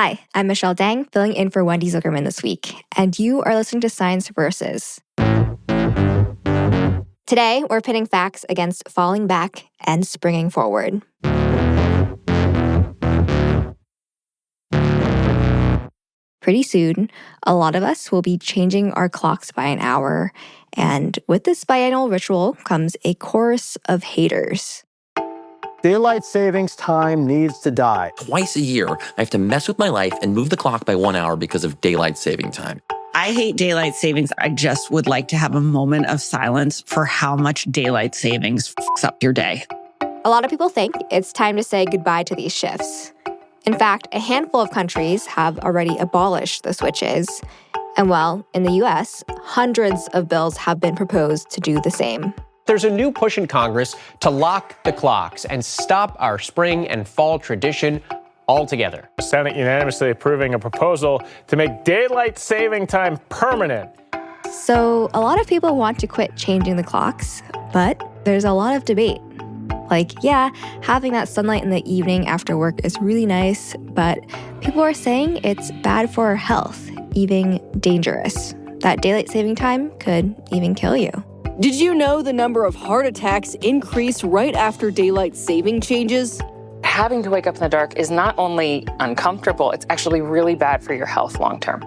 Hi, I'm Michelle Dang, filling in for Wendy Zukerman this week, and you are listening to Science Versus. Today, we're pitting facts against falling back and springing forward. Pretty soon, a lot of us will be changing our clocks by an hour, and with this biannual ritual comes a chorus of haters. Daylight savings time needs to die. Twice a year, I have to mess with my life and move the clock by 1 hour because of daylight saving time. I hate daylight savings. I just would like to have a moment of silence for how much daylight savings fucks up your day. A lot of people think it's time to say goodbye to these shifts. In fact, a handful of countries have already abolished the switches. And well, in the US, hundreds of bills have been proposed to do the same. There's a new push in Congress to lock the clocks and stop our spring and fall tradition altogether. The Senate unanimously approving a proposal to make daylight saving time permanent. So a lot of people want to quit changing the clocks, but there's a lot of debate. Like, yeah, having that sunlight in the evening after work is really nice, but people are saying it's bad for our health, even dangerous. That daylight saving time could even kill you. Did you know the number of heart attacks increase right after daylight saving changes? Having to wake up in the dark is not only uncomfortable, it's actually really bad for your health long term.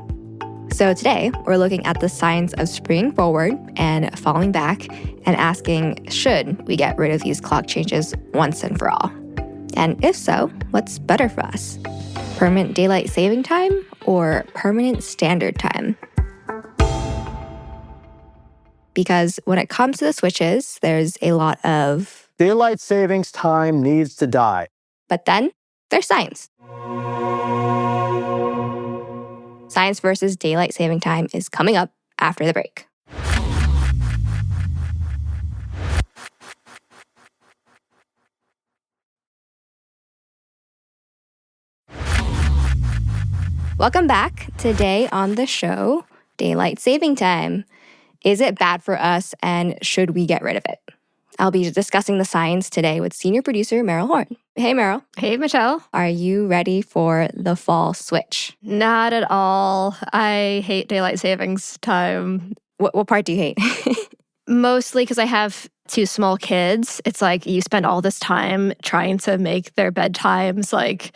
So today, we're looking at the science of springing forward and falling back and asking, should we get rid of these clock changes once and for all? And if so, what's better for us? Permanent daylight saving time or permanent standard time? Because when it comes to the switches, there's a lot of Daylight savings time needs to die. But then there's science. Science versus daylight saving time is coming up after the break. Welcome back. Today on the show, daylight saving time. Is it bad for us and should we get rid of it? I'll be discussing the science today with senior producer Meryl Horn. Hey, Meryl. Hey, Michelle. Are you ready for the fall switch? Not at all. I hate daylight savings time. What part do you hate? Mostly because I have two small kids. It's like you spend all this time trying to make their bedtimes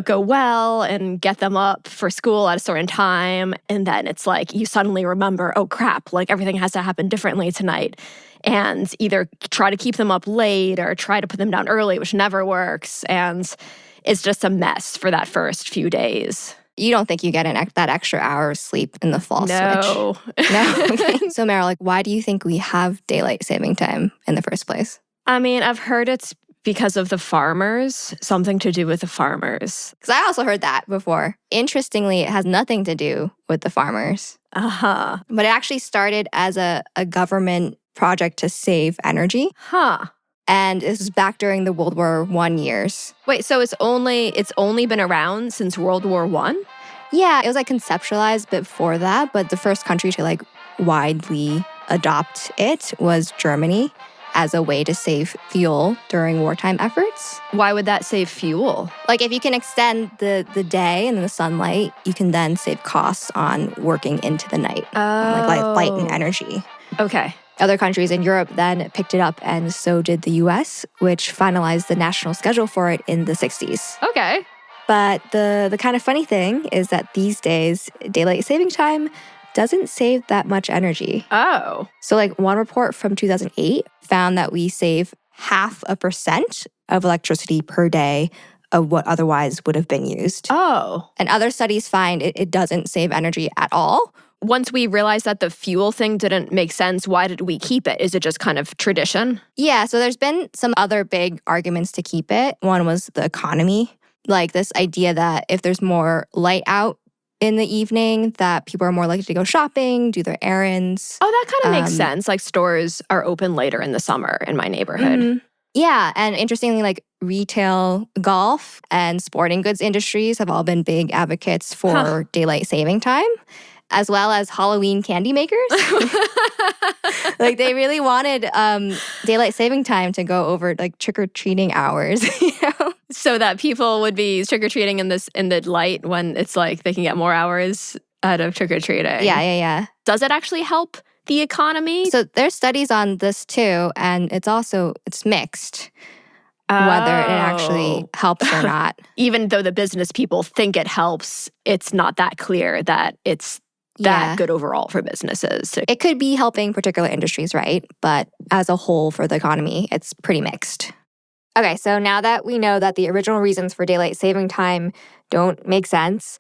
go well and get them up for school at a certain time. And then it's like you suddenly remember, oh crap, like everything has to happen differently tonight. And either try to keep them up late or try to put them down early, which never works. And it's just a mess for that first few days. You don't think you get that extra hour of sleep in the fall switch? No. Okay. So Meryl, why do you think we have daylight saving time in the first place? I mean, I've heard it's because of the farmers, something to do with the farmers. Because I also heard that before. Interestingly, it has nothing to do with the farmers. Uh-huh. But it actually started as a government project to save energy. Huh. And this was back during the World War I years. Wait, so it's only been around since World War I? Yeah, it was conceptualized before that, but the first country to widely adopt it was Germany as a way to save fuel during wartime efforts. Why would that save fuel? If you can extend the day and the sunlight, you can then save costs on working into the night. Oh. Light and energy. Okay. Other countries in Europe then picked it up, and so did the US, which finalized the national schedule for it in the 60s. Okay. But the kind of funny thing is that these days, daylight saving time doesn't save that much energy. Oh. So one report from 2008 found that we save 0.5% of electricity per day of what otherwise would have been used. Oh. And other studies find it doesn't save energy at all. Once we realized that the fuel thing didn't make sense, why did we keep it? Is it just kind of tradition? Yeah, so there's been some other big arguments to keep it. One was the economy. This idea that if there's more light out in the evening, that people are more likely to go shopping, do their errands. Oh, that kind of makes sense. Stores are open later in the summer in my neighborhood. Mm-hmm. Yeah, and interestingly, retail, golf, and sporting goods industries have all been big advocates for daylight saving time, as well as Halloween candy makers. They really wanted daylight saving time to go over trick-or-treating hours, So that people would be trick-or-treating in the light when it's like they can get more hours out of trick-or-treating. Yeah. Does it actually help the economy? So there's studies on this too, and it's mixed whether it actually helps or not. Even though the business people think it helps, it's not that clear that it's that good overall for businesses. It could be helping particular industries, right? But as a whole for the economy, it's pretty mixed. Okay, so now that we know that the original reasons for daylight saving time don't make sense,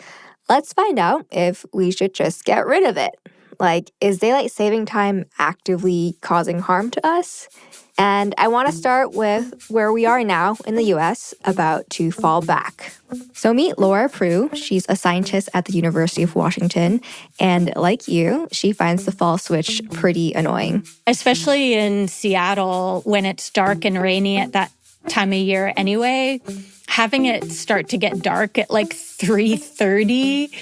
let's find out if we should just get rid of it. Like, is daylight saving time actively causing harm to us? And I want to start with where we are now in the US, about to fall back. So meet Laura Prugh. She's a scientist at the University of Washington. And like you, she finds the fall switch pretty annoying. Especially in Seattle, when it's dark and rainy at that time of year anyway, having it start to get dark at like 3:30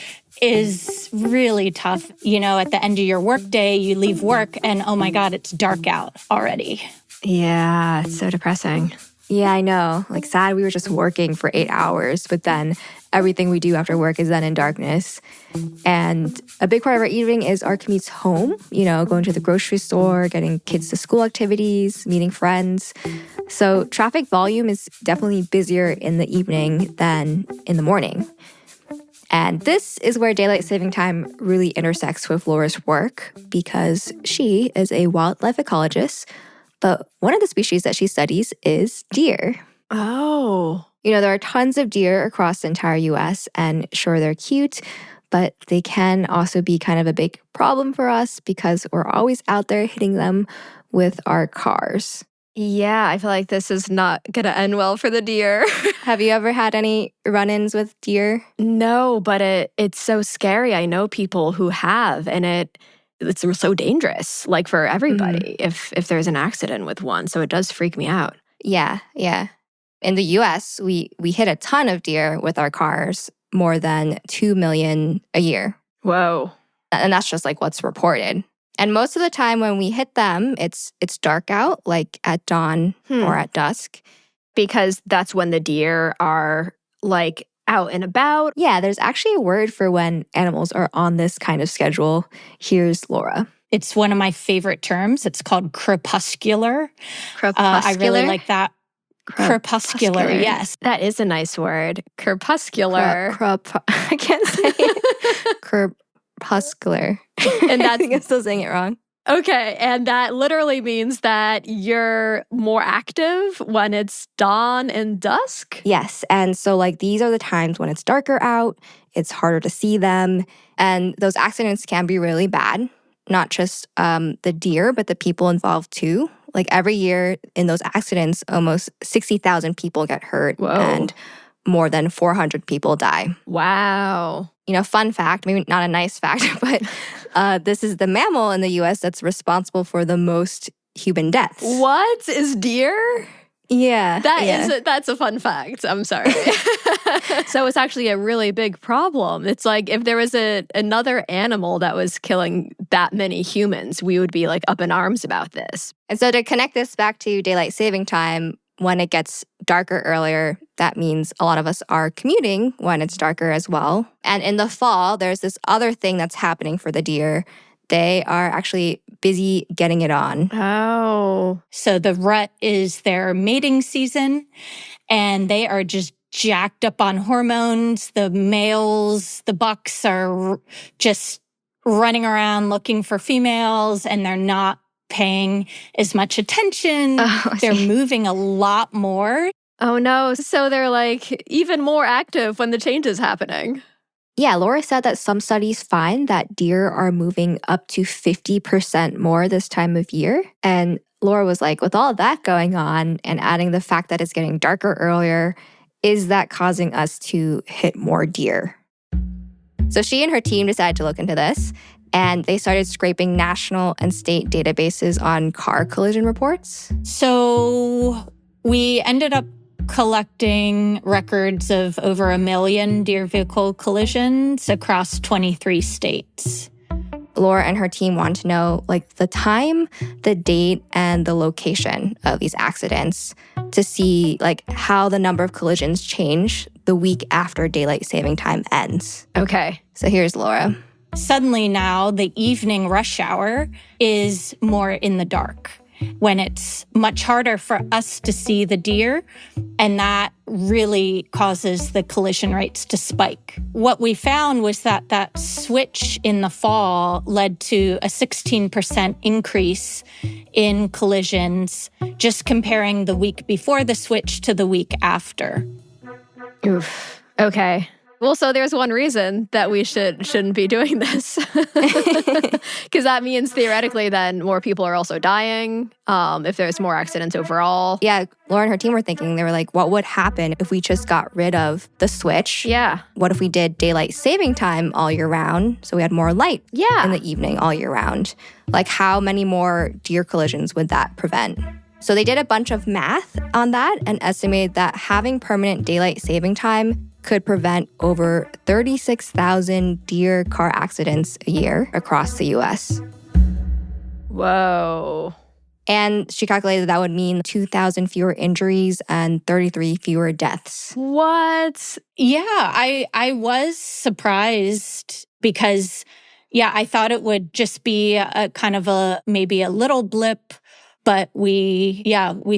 is really tough. You know, at the end of your workday, you leave work and oh my God, it's dark out already. Yeah, it's so depressing. Yeah, I know. Like, sad we were just working for 8 hours, but then everything we do after work is done in darkness. And a big part of our evening is our commutes home, going to the grocery store, getting kids to school activities, meeting friends. So traffic volume is definitely busier in the evening than in the morning. And this is where daylight saving time really intersects with Laura's work, because she is a wildlife ecologist, but one of the species that she studies is deer. Oh. There are tons of deer across the entire US, and sure, they're cute, but they can also be kind of a big problem for us because we're always out there hitting them with our cars. Yeah, I feel like this is not going to end well for the deer. Have you ever had any run-ins with deer? No, but it's so scary. I know people who have, and it's so dangerous, like for everybody, if there's an accident with one. So it does freak me out. Yeah. In the US, we hit a ton of deer with our cars, more than 2 million a year. Whoa. And that's just like what's reported. And most of the time when we hit them, it's dark out, like at dawn or at dusk. Because that's when the deer are like out and about. Yeah, there's actually a word for when animals are on this kind of schedule. Here's Laura. It's one of my favorite terms. It's called crepuscular. Crepuscular? I really like that. Crepuscular, yes. That is a nice word. Crepuscular. I can't say it. Crepuscular. And I think I'm still saying it wrong. Okay, and that literally means that you're more active when it's dawn and dusk? Yes, and so these are the times when it's darker out, it's harder to see them, and those accidents can be really bad. Not just the deer, but the people involved too. Like every year in those accidents, almost 60,000 people get hurt. Whoa. And more than 400 people die. Wow. Fun fact, maybe not a nice fact, but this is the mammal in the US that's responsible for the most human deaths. What? Is deer? Yeah. That's a fun fact. I'm sorry. So it's actually a really big problem. It's like if there was another animal that was killing that many humans, we would be up in arms about this. And so to connect this back to daylight saving time, when it gets darker earlier, that means a lot of us are commuting when it's darker as well. And in the fall, there's this other thing that's happening for the deer. They are actually busy getting it on. Oh. So the rut is their mating season, and they are just jacked up on hormones. The males, the bucks, are just running around looking for females, and they're not paying as much attention. They're moving a lot more. Oh no. So they're even more active when the change is happening. Yeah, Laura said that some studies find that deer are moving up to 50% more this time of year. And Laura was like, with all of that going on and adding the fact that it's getting darker earlier, is that causing us to hit more deer? So she and her team decided to look into this, and they started scraping national and state databases on car collision reports. So we ended up collecting records of over 1 million deer vehicle collisions across 23 states. Laura and her team want to know like the time, the date, and the location of these accidents to see like how the number of collisions change the week after daylight saving time ends. Okay. So here's Laura. Suddenly now the evening rush hour is more in the dark, when it's much harder for us to see the deer, and that really causes the collision rates to spike. What we found was that switch in the fall led to a 16% increase in collisions, just comparing the week before the switch to the week after. Oof. Okay. Well, so there's one reason that we shouldn't be doing this. Because that means theoretically then more people are also dying if there's more accidents overall. Yeah, Laura and her team were thinking, they were like, what would happen if we just got rid of the switch? Yeah. What if we did daylight saving time all year round? So we had more light in the evening all year round. Like how many more deer collisions would that prevent? So they did a bunch of math on that and estimated that having permanent daylight saving time could prevent over 36,000 deer car accidents a year across the US. Whoa. And she calculated that would mean 2,000 fewer injuries and 33 fewer deaths. What? Yeah, I was surprised because, I thought it would just be a kind of maybe a little blip, but we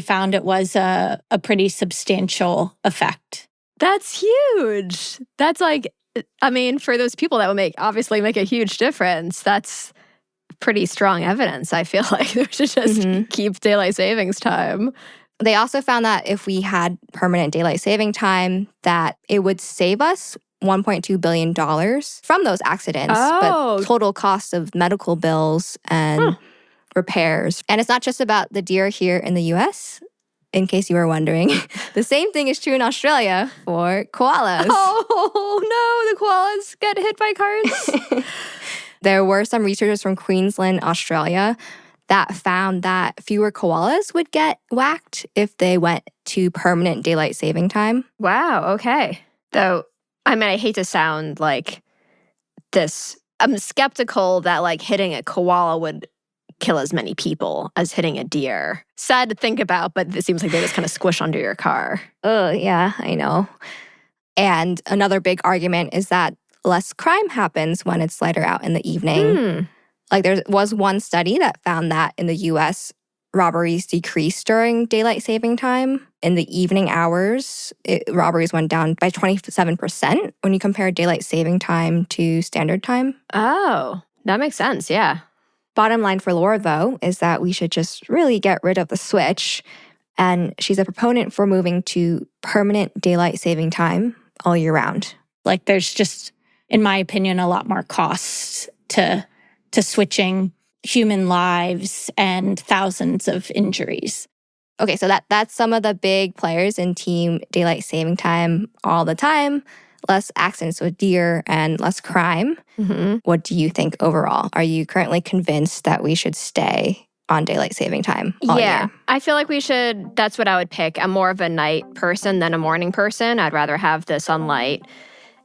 found it was a pretty substantial effect. That's huge. That's like, I mean, for those people that would obviously make a huge difference. That's pretty strong evidence, I feel like. We should just keep daylight savings time. They also found that if we had permanent daylight saving time, that it would save us $1.2 billion from those accidents. But total cost of medical bills and repairs. And it's not just about the deer here in the US. In case you were wondering, the same thing is true in Australia for koalas. Oh, no, the koalas get hit by cars. There were some researchers from Queensland, Australia, that found that fewer koalas would get whacked if they went to permanent daylight saving time. Wow, okay. Though, I mean, I hate to sound like this. I'm skeptical that like hitting a koala would kill as many people as hitting a deer. Sad to think about, but it seems like they just kind of squish under your car. Oh, yeah, I know. And another big argument is that less crime happens when it's lighter out in the evening. Like there was one study that found that in the US, robberies decreased during daylight saving time. In the evening hours, robberies went down by 27% when you compare daylight saving time to standard time. Oh, that makes sense, yeah. Bottom line for Laura, though, is that we should just really get rid of the switch. And she's a proponent for moving to permanent daylight saving time all year round. Like there's just, in my opinion, a lot more costs to switching human lives and thousands of injuries. Okay, so that's some of the big players in team daylight saving time all the time. Less accidents with deer and less crime. What do you think overall? Are you currently convinced that we should stay on daylight saving time all year? I feel like we should. That's what I would pick. I'm more of a night person than a morning person. I'd rather have the sunlight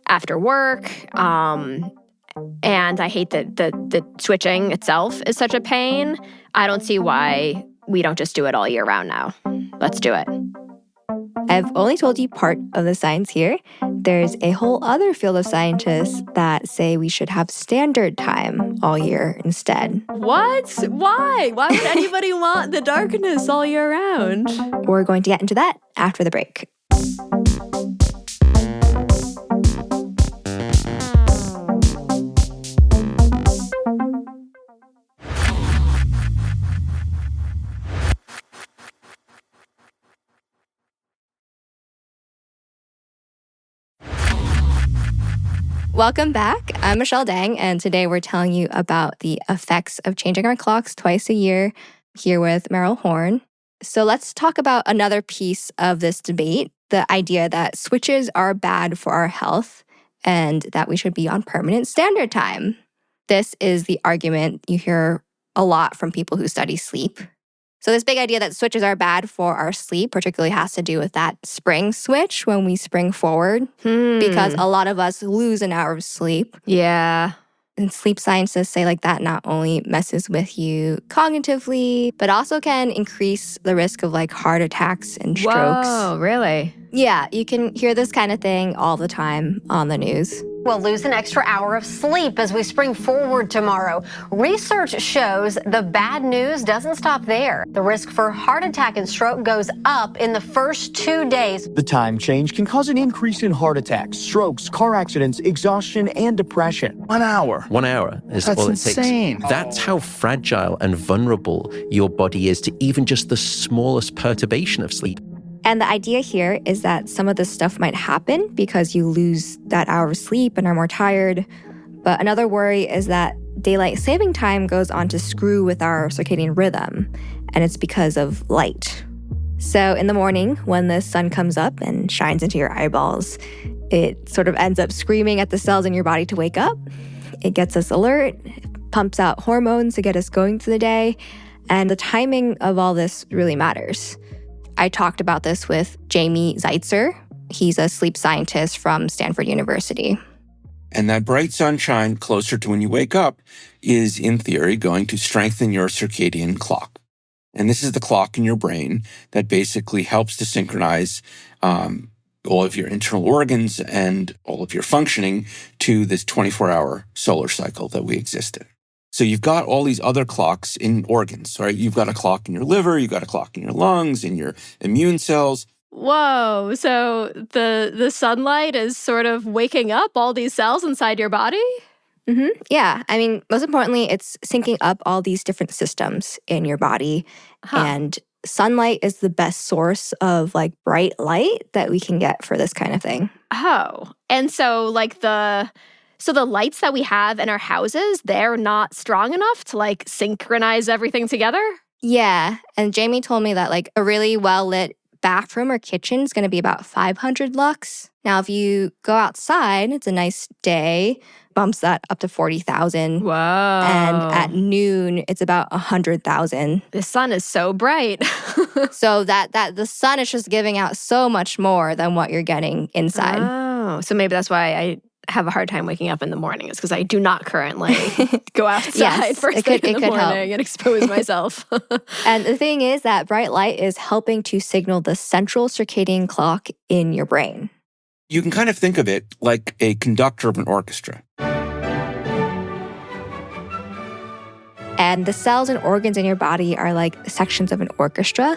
after work. And I hate that the switching itself is such a pain. I don't see why we don't just do it all year round now. Let's do it. I've only told you part of the science here. There's a whole other field of scientists that say we should have standard time all year instead. What? Why? Why would anybody want the darkness all year round? We're going to get into that after the break. Welcome back. I'm Michelle Dang, and today we're telling you about the effects of changing our clocks twice a year, here with Meryl Horn. So let's talk about another piece of this debate, the idea that switches are bad for our health and that we should be on permanent standard time. This is the argument you hear a lot from people who study sleep. So this big idea that switches are bad for our sleep particularly has to do with that spring switch when we spring forward, because a lot of us lose an hour of sleep. Yeah. And sleep scientists say like that not only messes with you cognitively, but also can increase the risk of like heart attacks and strokes. Whoa, really? Yeah, you can hear this kind of thing all the time on the news. We'll lose an extra hour of sleep as we spring forward tomorrow. Research shows the bad news doesn't stop there. The risk for heart attack and stroke goes up in the first 2 days. The time change can cause an increase in heart attacks, strokes, car accidents, exhaustion, and depression. 1 hour. 1 hour is That's all it insane. takes. That's how fragile and vulnerable your body is to even just the smallest perturbation of sleep. And the idea here is that some of this stuff might happen because you lose that hour of sleep and are more tired. But another worry is that daylight saving time goes on to screw with our circadian rhythm, and it's because of light. So in the morning, when the sun comes up and shines into your eyeballs, it sort of ends up screaming at the cells in your body to wake up. It gets us alert, it pumps out hormones to get us going through the day, and the timing of all this really matters. I talked about this with Jamie Zeitzer. He's a sleep scientist from Stanford University. And that bright sunshine closer to when you wake up is, in theory, going to strengthen your circadian clock. And this is the clock in your brain that basically helps to synchronize all of your internal organs and all of your functioning to this 24-hour solar cycle that we exist in. So you've got all these other clocks in organs, right? You've got a clock in your liver, you've got a clock in your lungs, in your immune cells. Whoa, so the sunlight is sort of waking up all these cells inside your body? Yeah, I mean, most importantly, it's syncing up all these different systems in your body. And sunlight is the best source of like bright light that we can get for this kind of thing. Oh, and so like the lights that we have in our houses, they're not strong enough to like synchronize everything together? Yeah, and Jamie told me that like a really well-lit bathroom or kitchen is going to be about 500 lux. Now, if you go outside, it's a nice day, bumps that up to 40,000. Whoa. And at noon, it's about 100,000. The sun is so bright. So that the sun is just giving out so much more than what you're getting inside. Oh, so maybe that's why I have a hard time waking up in the morning. It's because I do not currently go outside first thing in the morning and expose myself. And the thing is that bright light is helping to signal the central circadian clock in your brain. You can kind of think of it like a conductor of an orchestra. And the cells and organs in your body are like sections of an orchestra.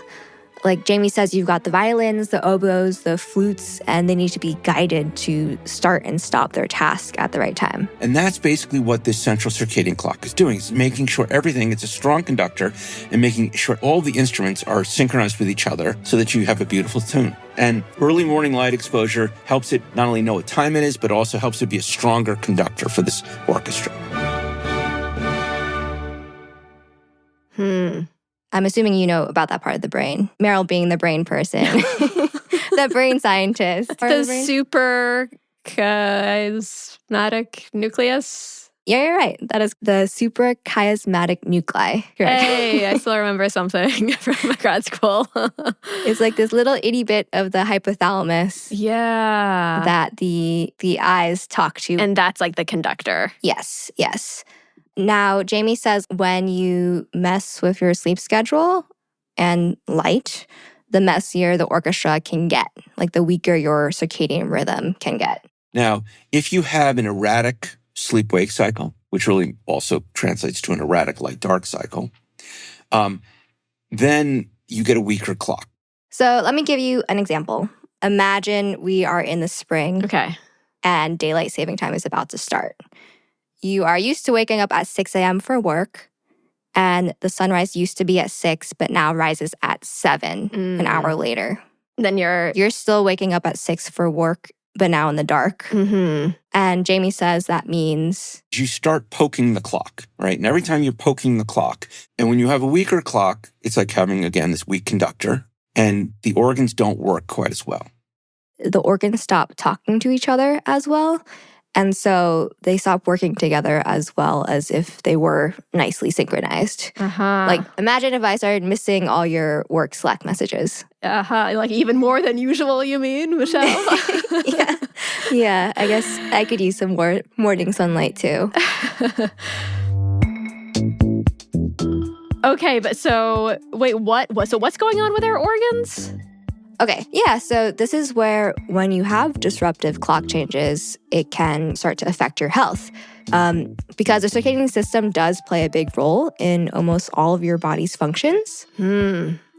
Like Jamie says, you've got the violins, the oboes, the flutes, and they need to be guided to start and stop their task at the right time. And that's basically what this central circadian clock is doing. It's making sure everything, it's a strong conductor, and making sure all the instruments are synchronized with each other so that you have a beautiful tune. And early morning light exposure helps it not only know what time it is, but also helps it be a stronger conductor for this orchestra. I'm assuming you know about that part of the brain. Meryl being the brain person, the brain scientist. The suprachiasmatic nucleus? Yeah, you're right. That is the suprachiasmatic nuclei. Correct. Hey, I still remember something from my grad school. It's like this little itty bit of the hypothalamus. Yeah. That the eyes talk to. And that's like the conductor. Yes, yes. Now, Jamie says when you mess with your sleep schedule and light, the messier the orchestra can get, like the weaker your circadian rhythm can get. Now, if you have an erratic sleep-wake cycle, which really also translates to an erratic light-dark cycle, then you get a weaker clock. So let me give you an example. Imagine we are in the spring. Okay. And daylight saving time is about to start. You are used to waking up at 6 a.m. for work, and the sunrise used to be at 6, but now rises at 7 an hour later. Then you're still waking up at 6 for work, but now in the dark. And Jamie says that means you start poking the clock, right? And every time you're poking the clock, and when you have a weaker clock, it's like having, again, this weak conductor, and the organs don't work quite as well. The organs stop talking to each other as well. And so they stop working together as well as if they were nicely synchronized. Like, imagine if I started missing all your work Slack messages. Like even more than usual, you mean, Michelle? Yeah, I guess I could use some more morning sunlight too. Okay, but so wait, what? So what's going on with our organs? Okay, yeah, so this is where when you have disruptive clock changes, it can start to affect your health. Because the circadian system does play a big role in almost all of your body's functions.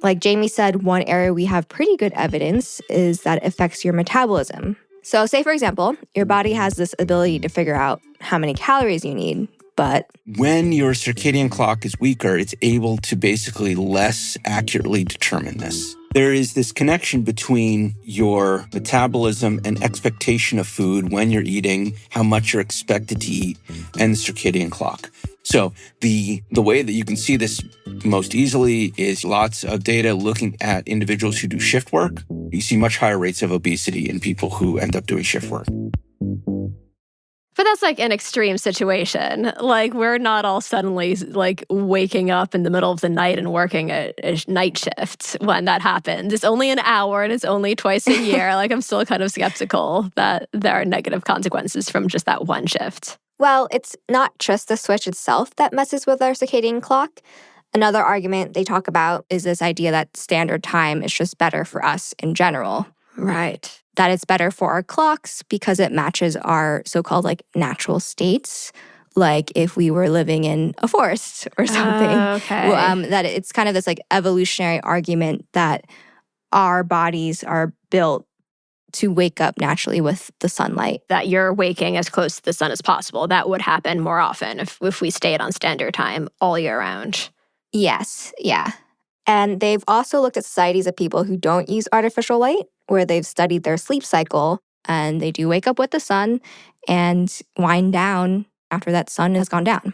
Like Jamie said, one area we have pretty good evidence is that it affects your metabolism. So say, for example, your body has this ability to figure out how many calories you need, but when your circadian clock is weaker, it's able to basically less accurately determine this. There is this connection between your metabolism and expectation of food when you're eating, how much you're expected to eat, and the circadian clock. So the way that you can see this most easily is lots of data looking at individuals who do shift work. You see much higher rates of obesity in people who end up doing shift work. But that's like an extreme situation. Like, we're not all suddenly like waking up in the middle of the night and working a night shift when that happens. It's only an hour and it's only twice a year. Like, I'm still kind of skeptical that there are negative consequences from just that one shift. Well, it's not just the switch itself that messes with our circadian clock. Another argument they talk about is this idea that standard time is just better for us in general. Right. That it's better for our clocks because it matches our so-called like natural states, like if we were living in a forest or something. Okay. That it's kind of this like evolutionary argument that our bodies are built to wake up naturally with the sunlight. That you're waking as close to the sun as possible. That would happen more often if we stayed on standard time all year round. Yes, yeah. And they've also looked at societies of people who don't use artificial light, where they've studied their sleep cycle, and they do wake up with the sun and wind down after that sun has gone down.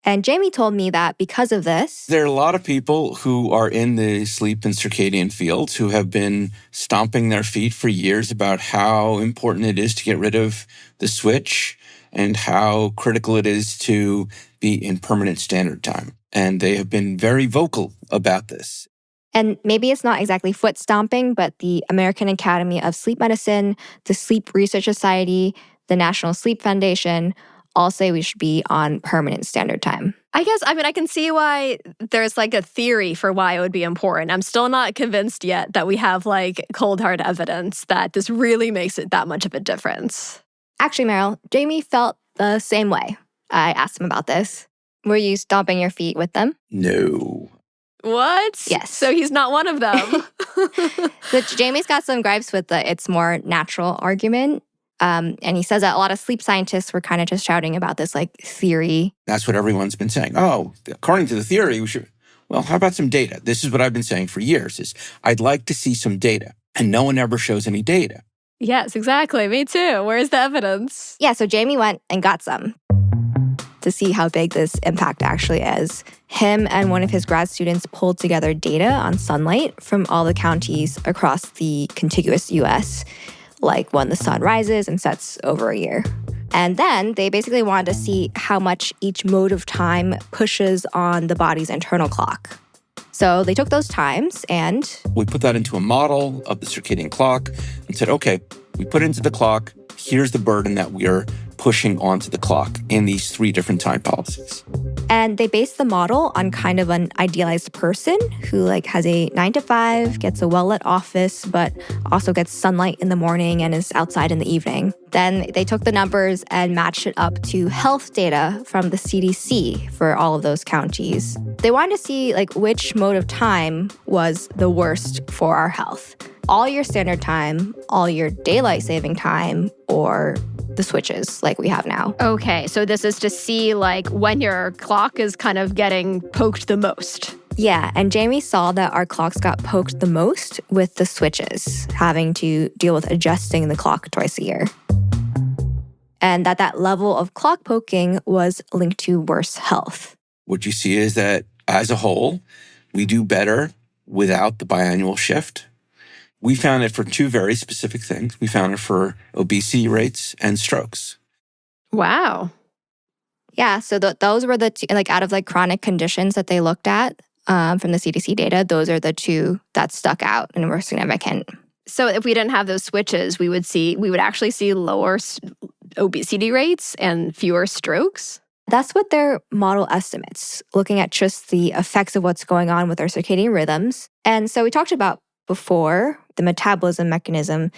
And Jamie told me that because of this, there are a lot of people who are in the sleep and circadian fields who have been stomping their feet for years about how important it is to get rid of the switch and how critical it is to be in permanent standard time. And they have been very vocal about this. And maybe it's not exactly foot stomping, but the American Academy of Sleep Medicine, the Sleep Research Society, the National Sleep Foundation all say we should be on permanent standard time. I can see why there's like a theory for why it would be important. I'm still not convinced yet that we have like cold hard evidence that this really makes it that much of a difference. Actually, Meryl, Jamie felt the same way. I asked him about this. Were you stomping your feet with them? No. What? Yes. So he's not one of them. So Jamie's got some gripes with the it's more natural argument. And he says that a lot of sleep scientists were kind of just shouting about this like theory. That's what everyone's been saying. Oh, according to the theory, we should. Well, how about some data? This is what I've been saying for years is I'd like to see some data. And no one ever shows any data. Yes, exactly. Me too. Where's the evidence? Yeah, so Jamie went and got some to see how big this impact actually is. Him and one of his grad students pulled together data on sunlight from all the counties across the contiguous US, like when the sun rises and sets over a year. And then they basically wanted to see how much each mode of time pushes on the body's internal clock. So they took those times and we put that into a model of the circadian clock and said, okay, we put it into the clock. Here's the burden that we are pushing onto the clock in these 3 different time policies. And they based the model on kind of an idealized person who like has a 9 to 5, gets a well-lit office, but also gets sunlight in the morning and is outside in the evening. Then they took the numbers and matched it up to health data from the CDC for all of those counties. They wanted to see like which mode of time was the worst for our health. All your standard time, all your daylight saving time, or the switches like we have now. Okay, so this is to see like when your clock is kind of getting poked the most. Yeah, and Jamie saw that our clocks got poked the most with the switches, having to deal with adjusting the clock twice a year. And that level of clock poking was linked to worse health. What you see is that as a whole, we do better without the biannual shift. We found it for 2 very specific things. We found it for obesity rates and strokes. Wow. Yeah, so those were the 2, like out of like chronic conditions that they looked at from the CDC data, those are the 2 that stuck out and were significant. So if we didn't have those switches, we would actually see lower obesity rates and fewer strokes? That's what their model estimates, looking at just the effects of what's going on with our circadian rhythms. And so we talked about before the metabolism mechanism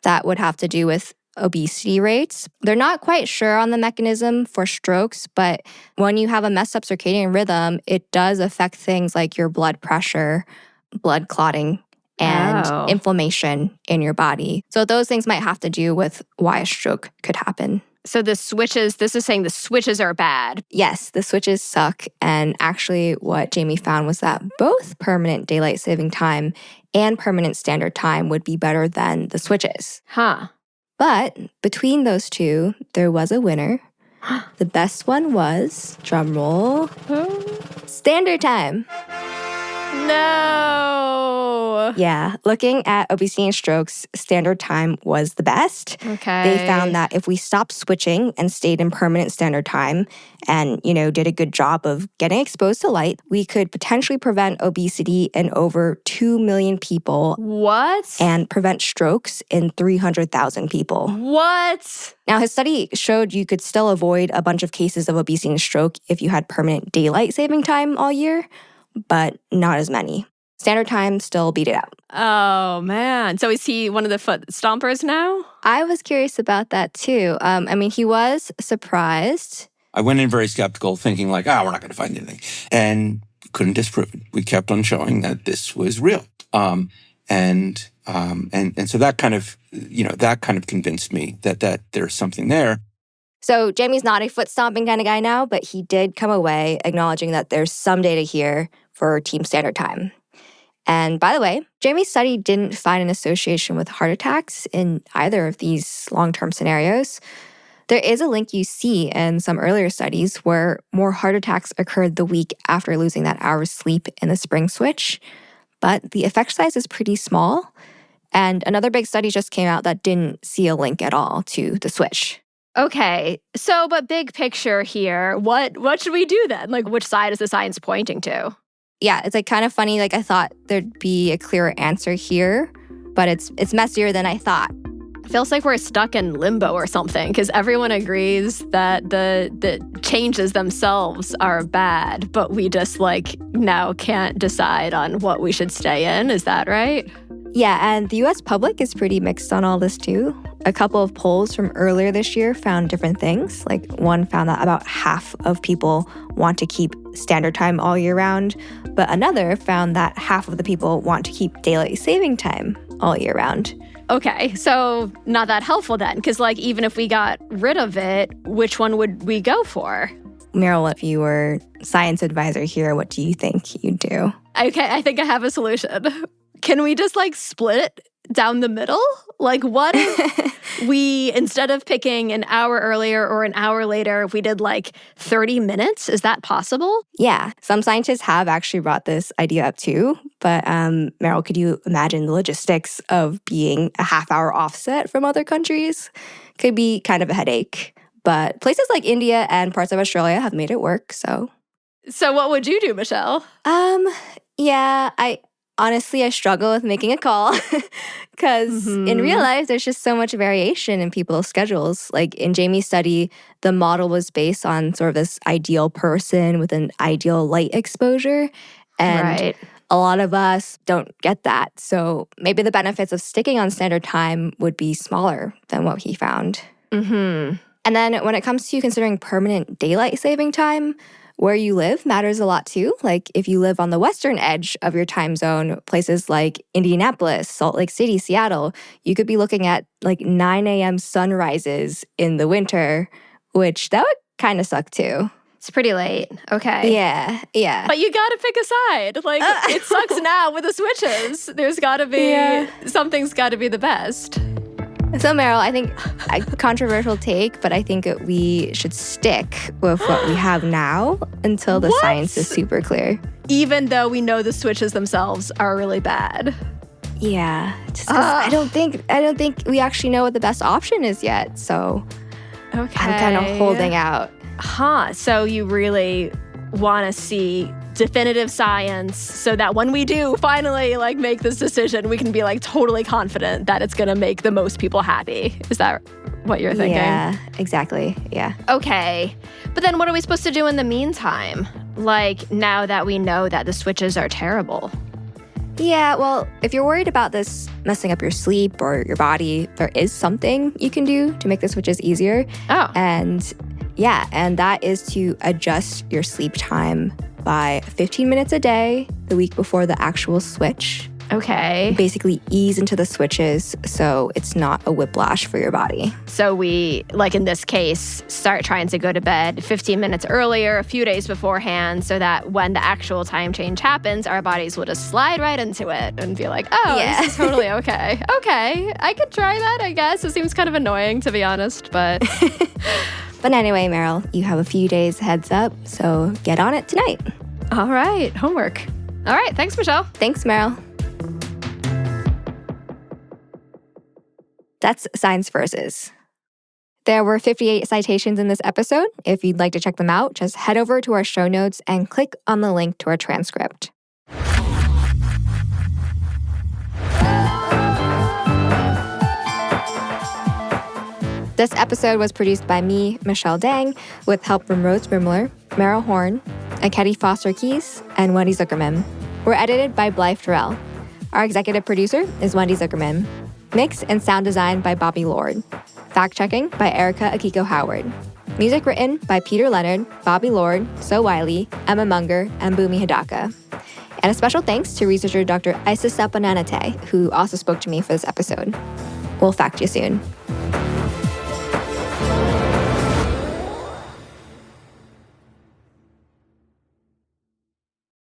that would have to do with obesity rates. They're not quite sure on the mechanism for strokes, but when you have a messed up circadian rhythm, it does affect things like your blood pressure, blood clotting, and inflammation in your body. So those things might have to do with why a stroke could happen. So this is saying the switches are bad. Yes, the switches suck. And actually what Jamie found was that both permanent daylight saving time and permanent standard time would be better than the switches. Huh. But between those two, there was a winner. The best one was, drumroll, standard time. No. Yeah, looking at obesity and strokes, standard time was the best. Okay. They found that if we stopped switching and stayed in permanent standard time and, did a good job of getting exposed to light, we could potentially prevent obesity in over 2 million people. What? And prevent strokes in 300,000 people. What? Now, his study showed you could still avoid a bunch of cases of obesity and stroke if you had permanent daylight saving time all year, but not as many. Standard time still beat it out. Oh, man. So is he one of the foot stompers now? I was curious about that, too. He was surprised. I went in very skeptical, thinking like, we're not going to find anything. And couldn't disprove it. We kept on showing that this was real. And so that kind of convinced me that there's something there. So Jamie's not a foot stomping kind of guy now, but he did come away acknowledging that there's some data here for team standard time. And by the way, Jamie's study didn't find an association with heart attacks in either of these long-term scenarios. There is a link you see in some earlier studies where more heart attacks occurred the week after losing that hour's sleep in the spring switch, but the effect size is pretty small. And another big study just came out that didn't see a link at all to the switch. Okay, so but big picture here, what should we do then? Like, which side is the science pointing to? Yeah, it's kind of funny. I thought there'd be a clearer answer here, but it's messier than I thought. It feels like we're stuck in limbo or something because everyone agrees that the changes themselves are bad, but we just now can't decide on what we should stay in. Is that right? Yeah, and the US public is pretty mixed on all this too. A couple of polls from earlier this year found different things. One found that about half of people want to keep standard time all year round, but another found that half of the people want to keep daylight saving time all year round. Okay, so not that helpful then, because even if we got rid of it, which one would we go for? Meryl, if you were science advisor here, what do you think you'd do? Okay, I think I have a solution. Can we just split it down the middle? What if we, instead of picking an hour earlier or an hour later, if we did 30 minutes? Is that possible? Yeah, some scientists have actually brought this idea up too. But Meryl, could you imagine the logistics of being a half-hour offset from other countries? Could be kind of a headache. But places like India and parts of Australia have made it work, so. So what would you do, Michelle? Yeah, Honestly, I struggle with making a call because in real life, there's just so much variation in people's schedules. In Jamie's study, the model was based on sort of this ideal person with an ideal light exposure. And a lot of us don't get that. So maybe the benefits of sticking on standard time would be smaller than what he found. Mm-hmm. And then when it comes to considering permanent daylight saving time, where you live matters a lot too. If you live on the western edge of your time zone, places like Indianapolis, Salt Lake City, Seattle, you could be looking at 9 a.m. sunrises in the winter, which that would kind of suck too. It's pretty late. Okay. Yeah. But you gotta pick a side. It sucks now with the switches. There's gotta be, something's gotta be the best. So Meryl, I think a controversial take, but I think we should stick with what we have now until the science is super clear. Even though we know the switches themselves are really bad. Yeah, just 'cause I don't think we actually know what the best option is yet. So okay. I'm kind of holding out. So you really want to see definitive science so that when we do finally like make this decision, we can be like totally confident that it's going to make the most people happy. Is that what you're thinking? Yeah, exactly. Yeah. Okay. But then what are we supposed to do in the meantime? Like now that we know that the switches are terrible? Yeah, well, if you're worried about this messing up your sleep or your body, there is something you can do to make the switches easier. Oh. And that is to adjust your sleep time by 15 minutes a day the week before the actual switch. Okay. Basically ease into the switches so it's not a whiplash for your body. So we, like in this case, start trying to go to bed 15 minutes earlier, a few days beforehand, so that when the actual time change happens, our bodies will just slide right into it and be like, oh, Yeah. this is totally okay. Okay, I could try that, I guess. It seems kind of annoying, to be honest, but... But anyway, Meryl, you have a few days heads up, so get on it tonight. All right, homework. All right, thanks, Michelle. Thanks, Meryl. That's Science Versus. There were 58 citations in this episode. If you'd like to check them out, just head over to our show notes and click on the link to our transcript. This episode was produced by me, Michelle Dang, with help from Rose Rimler, Meryl Horn, Ekedi Fausther-Keeys, and Wendy Zukerman. We're edited by Blythe Terrell. Our executive producer is Wendy Zukerman. Mix and sound design by Bobby Lord. Fact-checking by Erica Akiko Howard. Music written by Peter Leonard, Bobby Lord, Wylie, Emma Munger, and Bumi Hidaka. And a special thanks to researcher Dr. Aiste Steponenaite, who also spoke to me for this episode. We'll fact you soon.